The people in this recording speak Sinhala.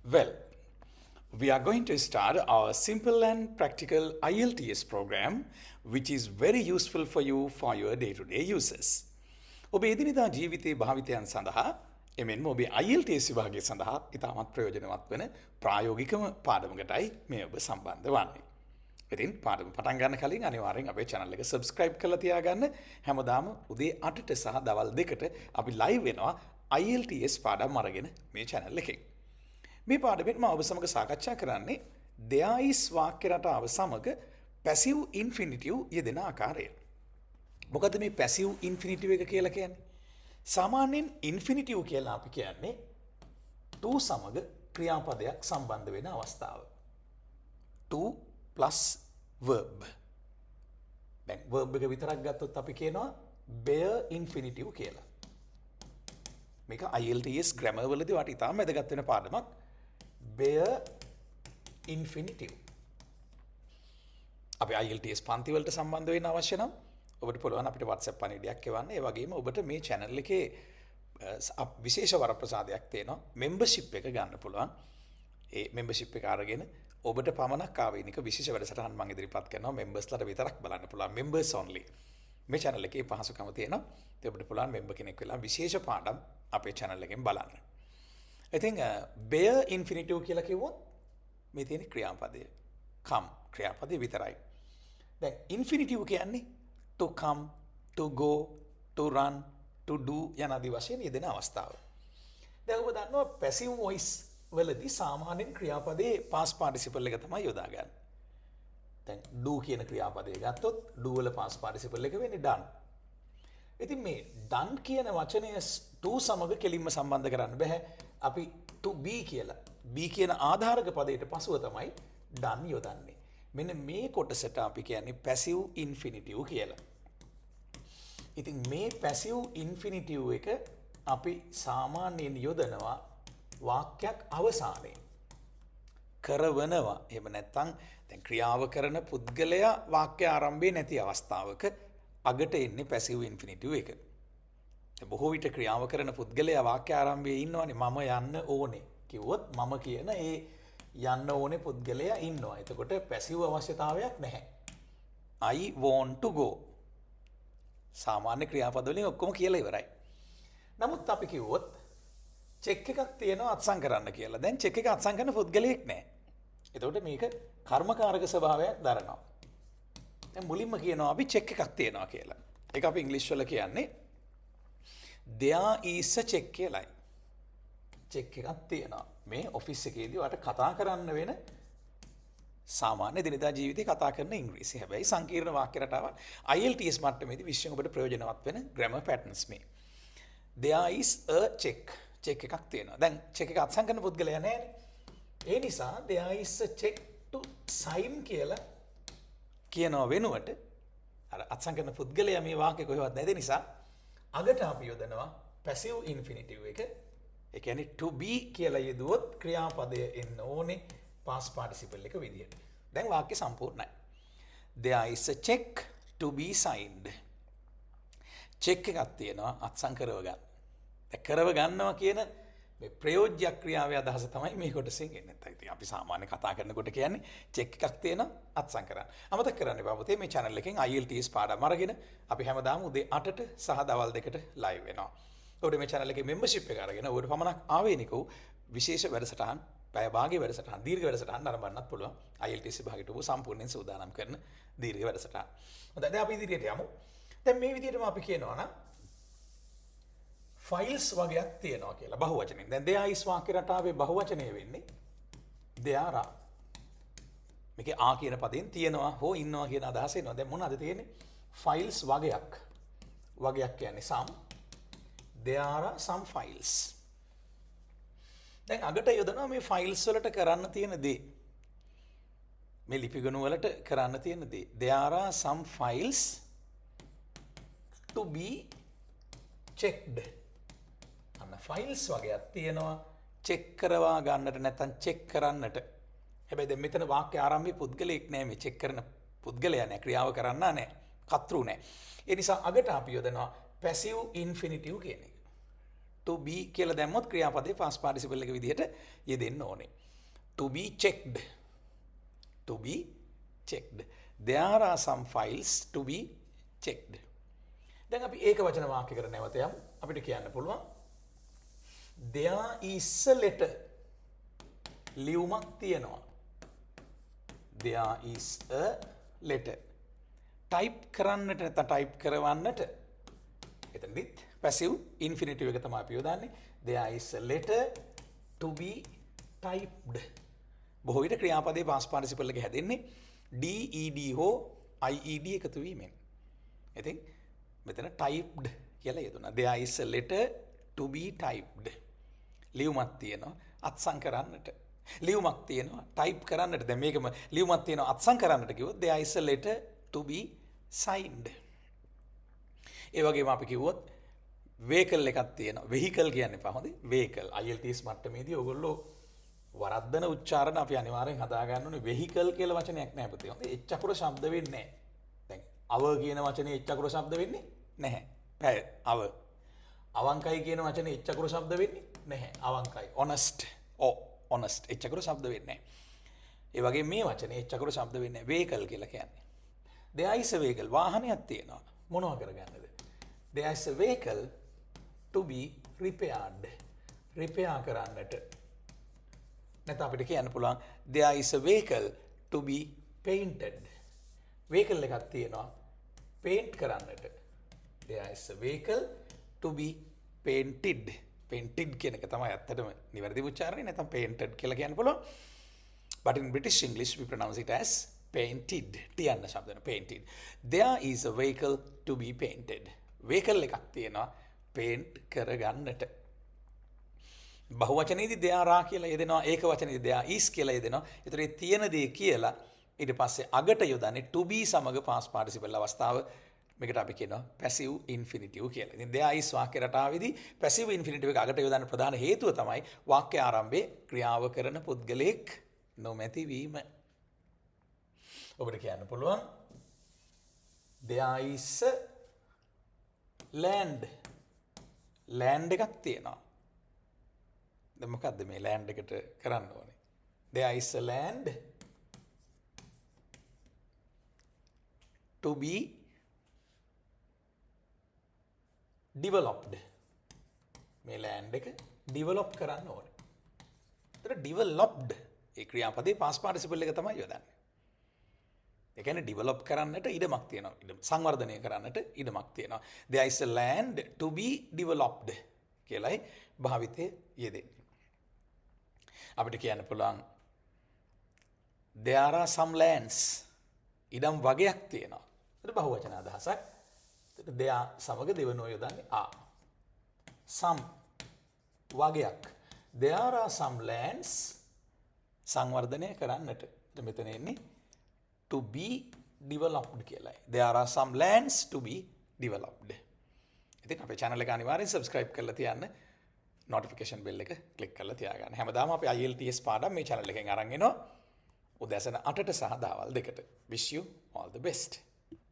Well, we are going to start our simple and practical IELTS program, which is very useful for you for your day-to-day uses. ඔබ එදිනෙදා ජීවිතයේ භාවිතයන් සඳහා එමෙන්ම ඔබේ IELTS විභාගය සඳහා ඉතාමත් ප්‍රයෝජනවත් වන ප්‍රායෝගිකම පාඩමකටයි මේ ඔබ සම්බන්ධ වන්නේ. ඉතින් පාඩම පටන් ගන්න කලින් අනිවාර්යෙන් අපේ channel එක subscribe කරලා තියාගන්න. හැමදාම උදේ 8ට සහ දවල් 2ට අපි live වෙනවා IELTS පාඩම් අරගෙන මේ channel එකෙන්. මේ පාඩමෙන් මම ඔබ සමග සාකච්ඡා කරන්නේ there is වාක්‍ය රටාව සමග passive infinitive යෙදෙන ආකාරය. මොකද මේ passive infinitive එක කියලා කියන්නේ? සාමාන්‍යයෙන් infinitive කියලා අපි කියන්නේ to සමග ක්‍රියාපදයක් සම්බන්ධ වෙන අවස්ථාව. to plus verb. දැන් verb එක විතරක් ගත්තොත් අපි කියනවා bare infinitive කියලා. මේක IELTS grammar වලදී වට ඉතාම වැදගත් වෙන පාඩමක්. bare infinitive. අපි IELTS පන්ති වලට සම්බන්ධ වෙන්න අවශ්‍ය නම් ඔබට පුළුවන් අපිට WhatsApp පණිවිඩයක් එවන්න. ඒ වගේම ඔබට මේ channel එකේ විශේෂ වරප්‍රසාදයක් තියෙනවා. membership එක ගන්න පුළුවන්. ඒ membership එක අරගෙන ඔබට පමණක් ආවේනික විශේෂ වැඩසටහන් මම ඉදිරිපත් කරනවා. members-ලාට විතරක් බලන්න පුළුවන්. members only. මේ channel එකේ පහසුකම තියෙනවා. ඒ ඔබට පුළුවන් member කෙනෙක් වෙලා විශේෂ පාඩම් අපේ channel එකෙන් බලන්න. ඉතින් bare infinitive කියලා කිව්වොත් මේ තියෙන ක්‍රියාපදය come ක්‍රියාපදය විතරයි. දැන් infinitive කියන්නේ to come, to go, to run, to do යන ආදී වශයෙන් යෙදෙන අවස්ථාව. දැන් ඔබ දන්නවා passive voice වලදී සාමාන්‍යයෙන් ක්‍රියාපදයේ past participle එක තමයි යොදාගන්නේ. දැන් do කියන ක්‍රියාපදය ගත්තොත් do වල past participle එක වෙන්නේ done. ඉතින් මේ done කියන වචනය to සමග කෙලින්ම සම්බන්ධ කරන්න බෑ. අපි to be කියලා be කියන ආධාරක පදයට පසුව තමයි done යොදන්නේ. මෙන්න මේ කොටසට අපි කියන්නේ passive infinitive කියලා. ඉතින් මේ passive infinitive එක අපි සාමාන්‍යයෙන් යොදනවා වාක්‍යයක් අවසානයේ. කරවනවා. එහෙම නැත්නම් දැන් ක්‍රියාව කරන පුද්ගලයා වාක්‍ය ආරම්භයේ නැති අවස්ථාවක අගට එන්නේ passive infinitive එක. බොහෝ විට ක්‍රියාව කරන පුද්ගලයා වාක්‍ය ආරම්භයේ ඉන්නවනේ මම යන්න ඕනේ කිව්වොත් මම කියන ඒ යන්න ඕනේ පුද්ගලයා ඉන්නවා. එතකොට passive අවශ්‍යතාවයක් නැහැ. I want to go. සාමාන්‍ය ක්‍රියාපද වලින් ඔක්කොම කියලා ඉවරයි. නමුත් අපි කිව්වොත් චෙක් එකක් තියෙනවා අත්සන් කරන්න කියලා. දැන් චෙක් එක අත්සන් කරන පුද්ගලයෙක් නැහැ. එතකොට මේක කර්මකාරක ස්වභාවයක් දරනවා. දැන් මුලින්ම කියනවා අපි චෙක් එකක් තියෙනවා කියලා. ඒක අපි ඉංග්‍රීසි වල කියන්නේ there is a check කියලායි. චෙක් එකක් තියෙනවා. මේ ඔෆිස් එකේදී ඔයාලට කතා කරන්න වෙන සාමාන්‍ය දිනදා ජීවිතේ කතා කරන ඉංග්‍රීසි. හැබැයි සංකීර්ණ වාක්‍ය රටාවක් IELTS මට්ටමේදී විශ්වයෙන් ඔබට ප්‍රයෝජනවත් වෙන grammar patterns මේ. There is a check. Check එකක් තියෙනවා. දැන් චෙක් එක අත්සන් කරන පුද්ගලයා නැහැ. ඒ නිසා there is a check to sign කියලා කියනවා වෙනුවට අර අත්සන් කරන පුද්ගලයා මේ වාක්‍ය කොහෙවත් නැති නිසා අගට අපි යොදනවා passive infinitive එක. ඒ කියන්නේ to be කියලා යෙදුවොත් ක්‍රියාපදය එන්න ඕනේ past participle එක විදියට. දැන් වාක්‍ය සම්පූර්ණයි. There is a check to be signed. Check එකක් තියෙනවා අත්සන් කරව ගන්න. දැන් කරව ගන්නවා කියන මේ ප්‍රයෝජ්‍ය ක්‍රියාවේ අදහස තමයි මේ කොටසෙන් එන්නේ. ඉතින් අපි සාමාන්‍ය කතා කරනකොට කියන්නේ චෙක් එකක් තියෙනවා අත්සන් කරන්න. අමතක කරන්න එපා පුතේ මේ channel එකෙන් IELTS පාඩම් අරගෙන අපි හැමදාම උදේ 8ට සහ දවල් 2ට live වෙනවා. ඔබට මේ channel එකේ membership එක අරගෙන ඔබට පමණක් ආවේනික වූ විශේෂ වැඩසටහන් පැය භාගයේ වැඩසටහන් දීර්ඝ වැඩසටහන් ආරම්භන්නත් පුළුවන්. IELTS විභාගයට ඔබ සම්පූර්ණයෙන් සූදානම් කරන දීර්ඝ වැඩසටහන්. හොඳයි දැන් අපි ඉදිරියට යමු. දැන් මේ විදිහටම අපි කියනවා නම් ෆයිල්ස් වගේක් තියෙනවා කියලා බහුවචනෙන්. දැන් there is වාක්‍ය රටාවේ බහුවචනය වෙන්නේ there are. මේකේ ආ කියන පදයෙන් තියෙනවා හෝ ඉන්නවා කියන අදහස එනවා. දැන් මොනවද තියෙන්නේ? ෆයිල්ස් වගයක්. වගයක් කියන්නේ some. There are some files. දැන් අගට යොදනවා මේ ෆයිල්ස් වලට කරන්න තියෙන දේ. මේ ලිපිගණු වලට කරන්න තියෙන දේ. There are some files to be checked. අන්න ෆයිල්ස් වගේක් තියෙනවා චෙක් කරවා ගන්නට නැත්නම් චෙක් කරන්නට. හැබැයි දැන් මෙතන වාක්‍ය ආරම්භයේ පුද්ගලයෙක් නෑ මේ චෙක් කරන පුද්ගලයා නෑ ක්‍රියාව කරන්න නෑ කර්තෘ නෑ. ඒ නිසා අගට අපි යොදනවා passive infinitive කියන එක. to be කියලා දැම්මොත් ක්‍රියාපදේ past participle එක විදිහට යෙදෙන්න ඕනේ. To be checked. To be checked. There are some files to be checked. දැන් අපි ඒක වචන වාක්‍යයකට නැවත යමු. අපිට කියන්න පුළුවන් there is a letter. ලියුමක් තියෙනවා. There is a letter. type කරන්නට නැත්නම් type කරවන්නට එතනදිත් passive infinitive එක තමයි අපි යොදන්නේ. There is a letter to be typed. බොහෝ විට ක්‍රියාපදයේ past participle එක හැදෙන්නේ ded හෝ ied එකතු වීමෙන්. ඉතින් මෙතන typed කියලා යෙදුණා. There is a letter to be typed. ලියුමක් තියෙනවා අත්සන් කරන්නට. ලියුමක් තියෙනවා type කරන්නට. දැන් මේකම ලියුමක් තියෙනවා අත්සන් කරන්නට කිව්වොත් there is a letter to be signed. ඒ වගේම අපි කිව්වොත් vehicle එකක් තියෙනවා. vehicle කියන්න එපා හොඳේ. vehicle IELTS මට්ටමේදී ඔයගොල්ලෝ වරද්දන උච්චාරණ අපි අනිවාර්යෙන් හදා ගන්න ඕනේ. vehicle කියලා වචනයක් නැහැ පුතේ. හොඳේ එච් අකුර ශබ්ද වෙන්නේ නැහැ. දැන් අව කියන වචනේ එච් අකුර ශබ්ද වෙන්නේ නැහැ. පැය අව. අවංකයි කියන වචනේ එච් අකුර ශබ්ද වෙන්නේ නැහැ. අවංකයි. honest. honest එච් අකුර ශබ්ද වෙන්නේ නැහැ. ඒ වගේ මේ වචනේ එච් අකුර ශබ්ද වෙන්නේ නැහැ. vehicle කියලා කියන්නේ. there is a vehicle වාහනයක් තියෙනවා. මොනවා කරගන්නද? there is a vehicle to be repaired. repair කරන්නට. නැත්නම් අපිට කියන්න පුළුවන් there is a vehicle to be painted. vehicle එකක් තියෙනවා paint කරන්නට. there is a vehicle to be painted. painted කියන එක තමයි ඇත්තටම නිවැරදි උච්චාරණය. නැත්නම් painted කියලා කියන්න පුළුවන්. but in British English we pronounce it as painted. තියන්න શબ્දන painted. there is a vehicle to be painted. vehicle එකක් තියෙනවා paint කරගන්නට. බහුවචනයේදී there are කියලා යෙදෙනවා. ඒක වචනයේදී there is කියලා යෙදෙනවා. ඒතර ඒ තියෙන දේ කියලා ඊට පස්සේ අගට යොදන්නේ to be සමග past participle අවස්ථාව. මේකට අපි කියනවා passive infinitive කියලා. ඉතින් there is වාක්‍ය රටාවේදී passive infinitive එක අගට යොදන්න ප්‍රධාන හේතුව තමයි වාක්‍ය ආරම්භයේ ක්‍රියාව කරන පුද්ගලයෙක් නොමැති වීම. ඔබට කියන්න පුළුවන් there is a land. land එකක් තියෙනවා. දැන් මොකද්ද මේ land එකට කරන්න ඕනේ? there is a land to be developed. මේ land එක develop කරන්න ඕනේ. ඒතර developed ඒ ක්‍රියාපදේ past participle එක තමයි යොදන්නේ. ඒ කියන්නේ develop කරන්නට ඉඩමක් තියෙනවා. සංවර්ධනය කරන්නට ඉඩමක් තියෙනවා. there is a land to be developed කියලායි භාවිතයේ යෙදෙන්නේ. අපිට කියන්න පුළුවන් there are some lands. ඉඩම් වගයක් තියෙනවා. ඒක බහුවචන අදහසක්. ඒකට there සමග දෙවනෝ යොදන්නේ are. some වගයක්. there are some lands සංවර්ධනය කරන්නට. මෙතන එන්නේ to be developed කියලායි. there are some lands to be developed. ඉතින් අපේ channel එක අනිවාර්යෙන් subscribe කරලා තියන්න. notification bell එක click කරලා තියාගන්න. හැමදාම අපි IELTS පාඩම් මේ channel එකෙන් අරන් එනවා. උදෑසන 8ට සහ දවල් 2ට. wish you all the best.